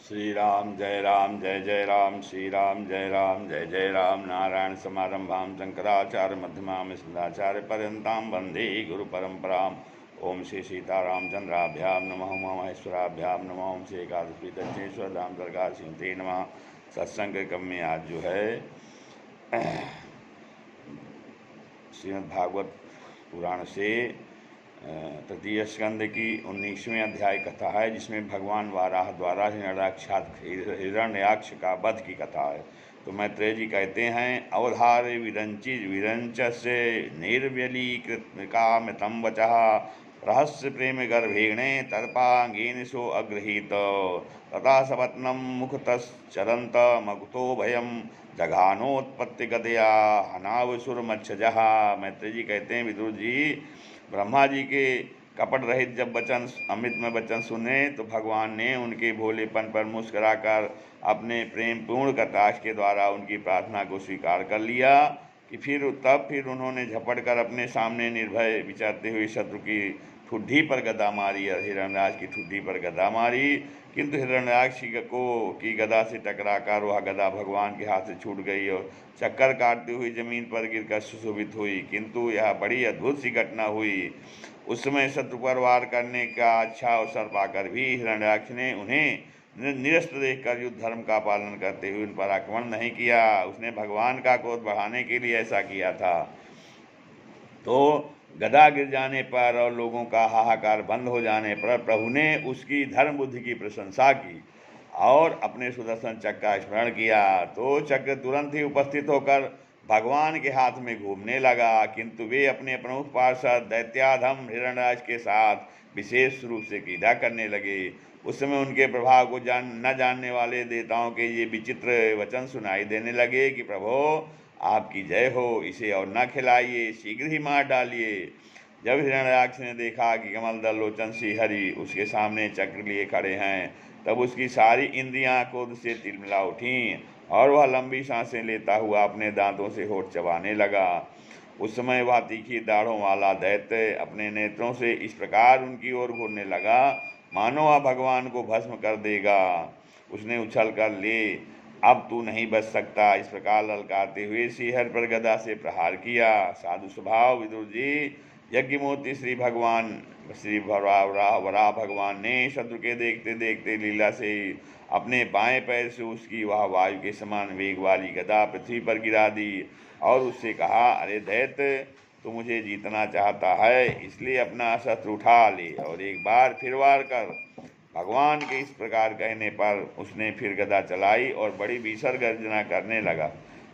श्री राम जय जय राम श्री राम जय जय राम। नारायण समारंभां शंकराचार्य मध्यमां अस्मदाचार्य पर्यन्तां वन्दे गुरु परंपरां। ओम श्री सीतारामचंद्राभ्यां नमः। उमा महेश्वराभ्यां नमः। ओम श्री एकादशी दक्षिणेश्वर धाम दरगाह सिंहते नमः। सत्संग क्रम में आज जो है श्रीमद् भागवत पुराण से तृतीय स्कंद की 19वें अध्याय कथा है, जिसमें भगवान वाराह द्वारा हिरण्याक्ष का वध की कथा है। तो मैत्रेय जी कहते हैं, अवधार विरंच से निर्व्यलीकृतकामितं वचः रहस्य प्रेम गर्भेणे तर्पांगेन सो अगृहीत तथा सपत्नम मुखतश्चरंत मकुतो भयम जघानोत्पत्ति गदया हनावसुर मच्छजः। मैत्रेय जी कहते हैं, विदुर जी ब्रह्मा जी के कपट रहित जब वचन अमृत में वचन सुने तो भगवान ने उनके भोलेपन पर मुस्कुराकर अपने प्रेम पूर्ण कटाक्ष के द्वारा उनकी प्रार्थना को स्वीकार कर लिया कि फिर उन्होंने झपट कर अपने सामने निर्भय विचरते हुए शत्रु की ठुड्डी पर गदा मारी और हिरण्यराज की ठुड्डी पर गदा मारी। किंतु हिरण्याक्ष की गदा से टकराकर वह गदा भगवान के हाथ से छूट गई और चक्कर काटती हुई जमीन पर गिरकर सुशोभित हुई। किंतु यह बड़ी अद्भुत सी घटना हुई। उस समय शत्रु पर वार करने का अच्छा अवसर पाकर भी हिरण्याक्ष ने उन्हें निरस्त देखकर युद्ध धर्म का पालन करते हुए उन पर आक्रमण नहीं किया। उसने भगवान का क्रोध बढ़ाने के लिए ऐसा किया था। तो गदा गिर जाने पर और लोगों का हाहाकार बंद हो जाने पर प्रभु ने उसकी धर्म बुद्धि की प्रशंसा की और अपने सुदर्शन चक्र का स्मरण किया। तो चक्र तुरंत ही उपस्थित होकर भगवान के हाथ में घूमने लगा। किंतु वे अपने प्रमुख पार्षद दैत्याधम हिरण्यराज के साथ विशेष रूप से क्रीड़ा करने लगे। उस समय उनके प्रभाव को न जानने वाले देवताओं के ये विचित्र वचन सुनाई देने लगे कि प्रभो आपकी जय हो, इसे और न खिलाइए, शीघ्र ही मार डालिए। जब हिरण्याक्ष ने देखा कि कमलदल लोचन श्रीहरि उसके सामने चक्र लिए खड़े हैं, तब उसकी सारी इंद्रियां क्रोध से तिलमिला उठीं और वह लंबी सांसें लेता हुआ अपने दांतों से होठ चबाने लगा। उस समय वह तीखी दाढ़ों वाला दैत्य अपने नेत्रों से इस प्रकार उनकी ओर घूरने लगा मानो वह भगवान को भस्म कर देगा। उसने उछल कर ले, अब तू नहीं बच सकता, इस प्रकार ललकारते हुए श्रीहरि पर गदा से प्रहार किया। साधु स्वभाव विदुर जी यज्ञमूर्ति श्री वराह भगवान ने शत्रु के देखते देखते लीला से अपने बाएं पैर से उसकी वह वायु के समान वेग वाली गदा पृथ्वी पर गिरा दी और उससे कहा, अरे दैत्य, तू मुझे जीतना चाहता है, इसलिए अपना शस्त्र उठा ले और एक बार फिर वार कर। भगवान के इस प्रकार कहने पर उसने फिर गदा चलाई और बड़ी भीषण गर्जना करने लगा।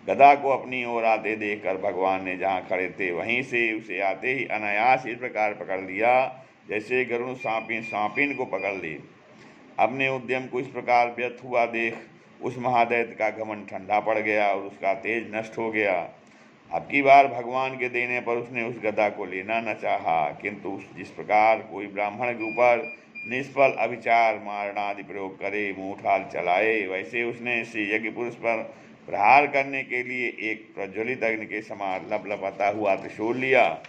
गदा को अपनी ओर आते देखकर भगवान ने जहाँ खड़े थे वहीं से उसे आते ही अनायास इस प्रकार पकड़ लिया जैसे गरुड़ सांपिन को पकड़ ले। अपने उद्यम को इस प्रकार व्यर्थ हुआ देख उस महादैत्य का घमंड ठंडा पड़ गया और उसका तेज नष्ट हो गया। अब की बार भगवान के देने पर उसने उस गदा को लेना न चाहा, किंतु जिस प्रकार कोई ब्राह्मण के ऊपर निष्फल अभिचार मारणादि प्रयोग करे, मुँह चलाए, वैसे उसने श्री यज्ञ पुरुष पर प्रहार करने के लिए एक प्रज्वलित अग्नि के समान लपलपाता हुआ त्रिशूल लिया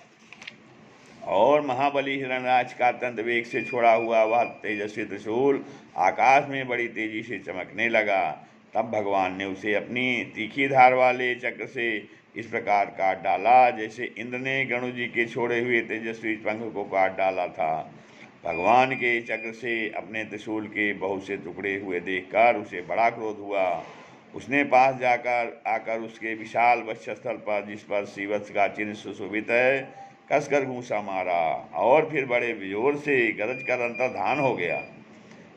और महाबली हिरण्यराज का अत्यंत वेग से छोड़ा हुआ वह तेजस्वी त्रिशूल आकाश में बड़ी तेजी से चमकने लगा। तब भगवान ने उसे अपनी तीखी धार वाले चक्र से इस प्रकार काट डाला जैसे इंद्र ने गणु जी के छोड़े हुए तेजस्वी पंख को काट डाला था। भगवान के चक्र से अपने त्रिशूल के बहुत से टुकड़े हुए देखकर उसे बड़ा क्रोध हुआ। उसने पास जाकर आकर उसके विशाल वक्षस्थल पर, जिस पर श्रीवत्स का चिन्ह सुशोभित है, कसकर घूंसा मारा और फिर बड़े जोर से गरज कर अंतर्धान हो गया।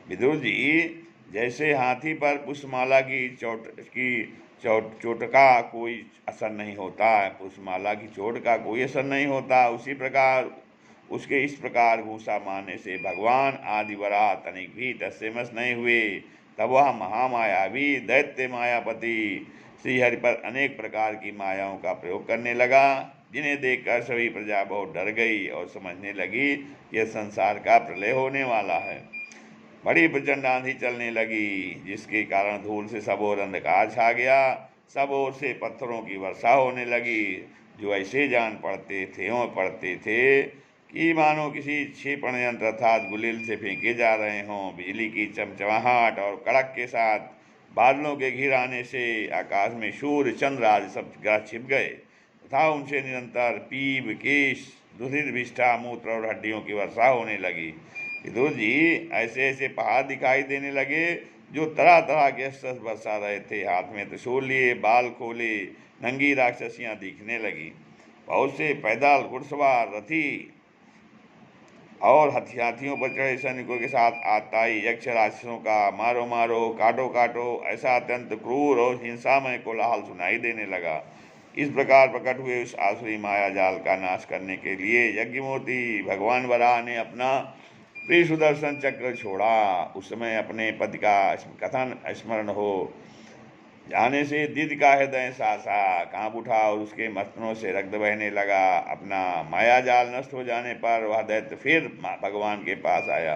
विदुर जी, जैसे हाथी पर पुष्पमाला की चोट का कोई असर नहीं होता है, पुष्पमाला की चोट का कोई असर नहीं होता, उसी प्रकार उसके इस प्रकार घूंसा मारने से भगवान आदि वराह तनिक भी तस्सेमस नहीं हुए। तब वह महामायावी दैत्य मायापति श्रीहरि पर अनेक प्रकार की मायाओं का प्रयोग करने लगा, जिन्हें देखकर सभी प्रजा बहुत डर गई और समझने लगी यह संसार का प्रलय होने वाला है। बड़ी प्रचंड आंधी चलने लगी, जिसके कारण धूल से सब ओर अंधकार छा गया। सब ओर से पत्थरों की वर्षा होने लगी जो ऐसे जान पड़ते थे कि मानो किसी क्षेपण यंत्र अर्थात गुलिल से फेंके जा रहे हों। बिजली की चमचमाहट और कड़क के साथ बादलों के घिर आने से आकाश में सूर्य चंद्र आदि सब ग्रह छिप गए तथा उनसे निरंतर पीप, केश, दुधिर, विष्ठा, मूत्र और हड्डियों की वर्षा होने लगी। विदुर जी, ऐसे ऐसे पहाड़ दिखाई देने लगे जो तरह तरह के अस्त्र बरसा रहे थे। हाथ में त्रिशूल लिए, बाल खोले नंगी राक्षसियां दिखने लगी। बहुत से पैदल, घुड़सवार, रथी और हाथियों पर चढ़े सैनिकों के साथ आताई यक्ष राक्षसों का मारो मारो, काटो काटो ऐसा अत्यंत क्रूर और हिंसामय कोलाहल सुनाई देने लगा। इस प्रकार प्रकट हुए उस आसुरी माया जाल का नाश करने के लिए यज्ञमूर्ति भगवान वराह ने अपना प्रिय सुदर्शन चक्र छोड़ा। उस समय अपने पति का कथन स्मरण हो जाने से दीद का हृदय सासा कांप उठा और उसके मस्तनों से रक्त बहने लगा। अपना माया जाल नष्ट हो जाने पर वह दैत्य फिर भगवान के पास आया।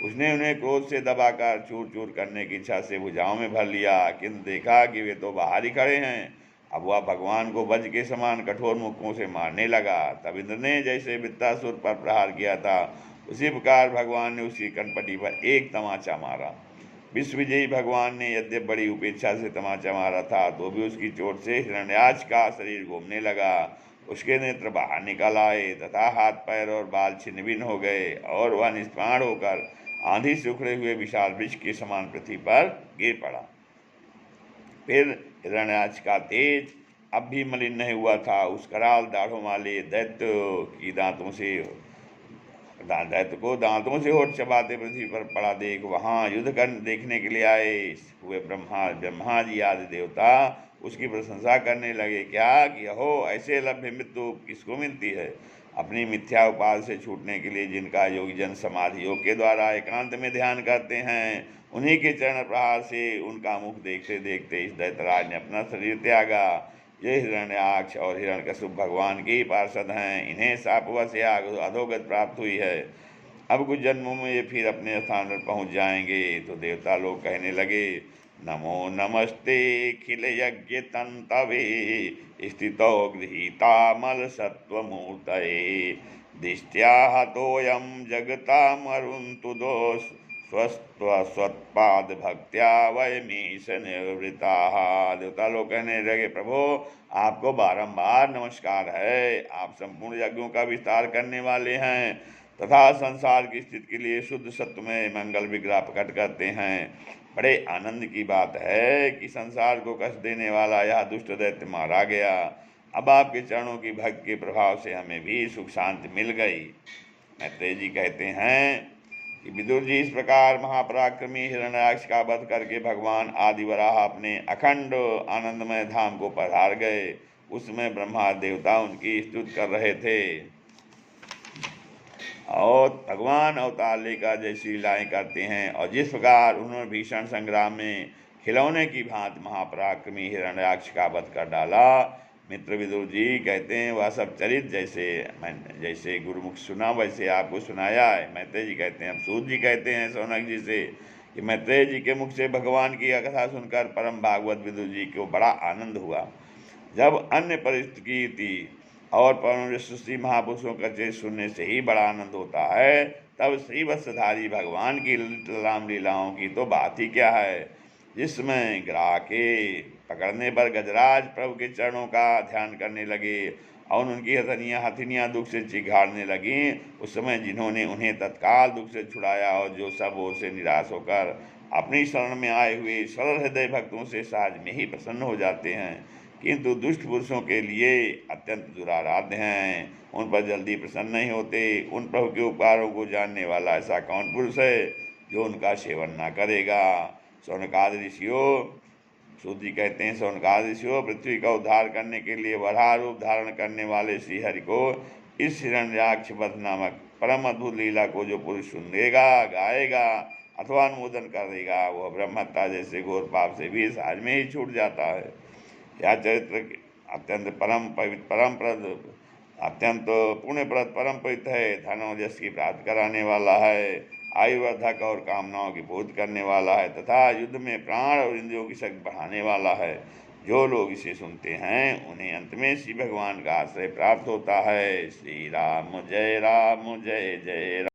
उसने उन्हें क्रोध से दबाकर चूर चूर करने की इच्छा से भुजाओं में भर लिया, किंतु देखा कि वे तो बाहर ही खड़े हैं। अब वह भगवान को वज्र के समान कठोर मुक्कों से मारने लगा। तब इंद्र ने जैसे वृत्तासुर पर प्रहार किया था उसी प्रकार भगवान ने उसकी कनपटी पर एक तमाचा मारा। विश्व विजयी भगवान ने यद्यप बड़ी उपेक्षा से तमाचा मारा था तो भी उसकी चोट से हिरण्याक्ष का शरीर घूमने लगा। उसके नेत्र बाहर निकल आए तथा हाथ पैर और बाल छिन्न भिन्न हो गए और वह निष्प्राण होकर आंधी से उखड़े हुए विशाल वृक्ष के समान पृथ्वी पर गिर पड़ा। फिर हिरण्याक्ष का तेज अब भी मलिन नहीं हुआ था। उस कराल दाढ़ों वाले दैत्य की दैत्य को दांतों से होठ चबाते पृथ्वी पर पड़ा देख वहां युद्ध कर देखने के लिए आए हुए ब्रह्मा जी आदि देवता उसकी प्रशंसा करने लगे। क्या कि हो ऐसे लभ्य मृत्यु किसको मिलती है। अपनी मिथ्या उपाय से छूटने के लिए जिनका योगी जन समाधि योग के द्वारा एकांत में ध्यान करते हैं उन्हीं के चरण प्रहार से उनका मुख देखते देखते इस दैत्यराज ने अपना शरीर त्यागा। ये हिरण्याक्ष और हिरण्यकशिपु भगवान के ही पार्षद हैं। इन्हें शापवश या अधोगत प्राप्त हुई है। अब कुछ जन्मों में ये फिर अपने स्थान पर पहुंच जाएंगे। तो देवता लोग कहने लगे, नमो नमस्ते खिल यज्ञ तंतवे स्थितो गृहीता मल सत्वमूर्तये दिष्ट्या हतोयम जगता मरुंतु दोष स्वत्पाद भक्त्या वयमीश निवृता। देवता लोग कहने लगे, प्रभु आपको बारंबार नमस्कार है। आप संपूर्ण यज्ञों का विस्तार करने वाले हैं तथा संसार की स्थिति के लिए शुद्ध सत्य में मंगल विग्रह प्रकट करते हैं। बड़े आनंद की बात है कि संसार को कष्ट देने वाला यह दुष्ट दैत्य मारा गया। अब आपके चरणों की भक्ति के प्रभाव से हमें भी सुख शांति मिल गई। मैत्रेय जी कहते हैं कि विदुर जी इस प्रकार महापराक्रमी हिरण्याक्ष का वध करके भगवान आदि वराह अपने अखंड आनंदमय धाम को पधार गए। उसमें ब्रह्मा देवता उनकी स्तुति कर रहे थे और भगवान अवतार लेकर जैसी लीलाएं करते हैं और जिस प्रकार उन्होंने भीषण संग्राम में खिलौने की भांति महापराक्रमी हिरण्याक्ष का वध कर डाला। मित्र विदुर जी कहते हैं वह सब चरित जैसे गुरुमुख सुना वैसे आपको सुनाया है। मैत्रेय जी कहते हैं, सूत जी कहते हैं सौनक जी से कि मैत्रेय जी के मुख से भगवान की कथा सुनकर परम भागवत विदुर जी को बड़ा आनंद हुआ। जब अन्य परिस्थिति और परम सृष्टि महापुरुषों का चरित्र सुनने से ही बड़ा आनंद होता है, तब श्रीवत्सधारी भगवान की राम लीलाओं की तो बात ही क्या है, जिसमें गिरा के पकड़ने पर गजराज प्रभु के चरणों का ध्यान करने लगे और उनकी हथनियाँ दुख से चिघाड़ने लगी। उस समय जिन्होंने उन्हें तत्काल दुख से छुड़ाया और जो सब ओर से निराश होकर अपनी शरण में आए हुए सरल हृदय भक्तों से सहज में ही प्रसन्न हो जाते हैं, किंतु दुष्ट पुरुषों के लिए अत्यंत दुराराध्य हैं, उन पर जल्दी प्रसन्न नहीं होते। उन प्रभु के उपकारों को जानने वाला ऐसा कौन पुरुष है जो उनका सेवन ना करेगा। सौनकादि ऋषियों, सूत जी कहते हैं, सौनकादि ऋषियों, पृथ्वी का उद्धार करने के लिए वराह रूप धारण करने वाले श्रीहरि को इस हिरण्याक्ष वध नामक परम अद्भुत लीला को जो पुरुष सुनेगा, गाएगा अथवा अनुमोदन करेगा वह ब्रह्महत्या जैसे घोर पाप से भी सहज में ही छूट जाता है। यह चरित्र अत्यंत अत्यंत पुण्यप्रद परम पवित्र है। धन और यश की प्राप्ति कराने वाला है, आयुवर्धक और कामनाओं की पूर्ति करने वाला है तथा युद्ध में प्राण और इंद्रियों की शक्ति बढ़ाने वाला है। जो लोग इसे सुनते हैं उन्हें अंत में श्री भगवान का आश्रय प्राप्त होता है। श्री राम जय जय राम।